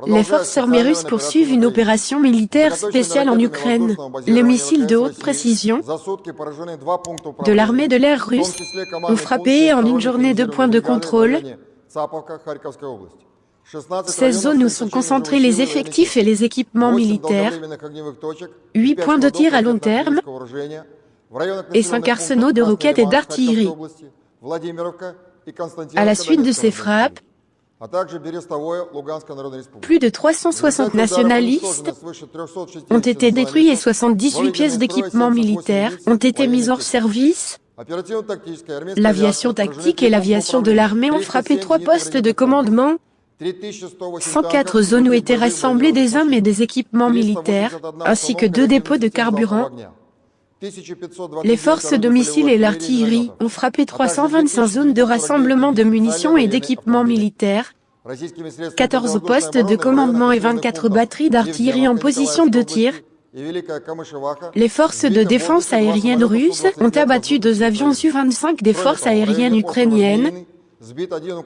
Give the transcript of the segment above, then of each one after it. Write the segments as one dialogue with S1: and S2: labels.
S1: Les forces armées russes poursuivent une opération militaire spéciale en Ukraine. Les missiles de haute précision de l'armée de l'air russe ont frappé en une journée 2 points de contrôle. 16 zones où sont concentrés les effectifs et les équipements militaires, 8 points de tir à long terme et 5 arsenaux de roquettes et d'artillerie. À la suite de ces frappes, plus de 360 nationalistes ont été détruits et 78 pièces d'équipement militaire ont été mises hors service. L'aviation tactique et l'aviation de l'armée ont frappé 3 postes de commandement, 104 zones où étaient rassemblés des hommes et des équipements militaires, ainsi que 2 dépôts de carburant. Les forces de missiles et l'artillerie ont frappé 325 zones de rassemblement de munitions et d'équipements militaires, 14 postes de commandement et 24 batteries d'artillerie en position de tir. Les forces de défense aérienne russes ont abattu 2 avions Su-25 des forces aériennes ukrainiennes.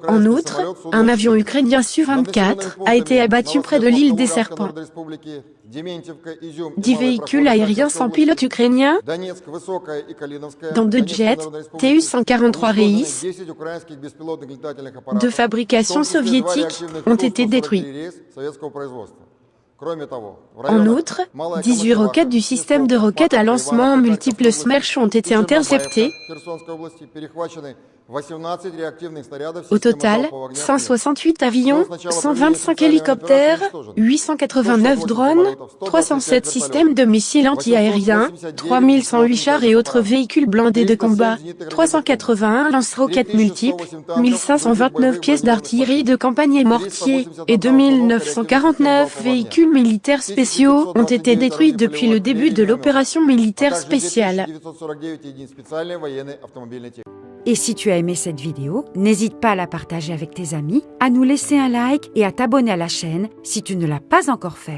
S1: En outre, un avion ukrainien Su-24 a été abattu près de l'île des Serpents. 10 véhicules aériens sans pilote ukrainiens, dont 2 jets Tu-143 Reis, de fabrication soviétique, ont été détruits. En outre, 18 roquettes du système de roquettes à lancement multiples Smerch ont été interceptées. Au total, 168 avions, 125 hélicoptères, 889 drones, 307 systèmes de missiles anti-aériens, 3108 chars et autres véhicules blindés de combat, 381 lance-roquettes multiples, 1529 pièces d'artillerie de campagne et mortiers, et 2949 véhicules militaires spéciaux ont été détruits depuis le début de l'opération militaire spéciale.
S2: Et si tu as aimé cette vidéo, n'hésite pas à la partager avec tes amis, à nous laisser un like et à t'abonner à la chaîne si tu ne l'as pas encore fait.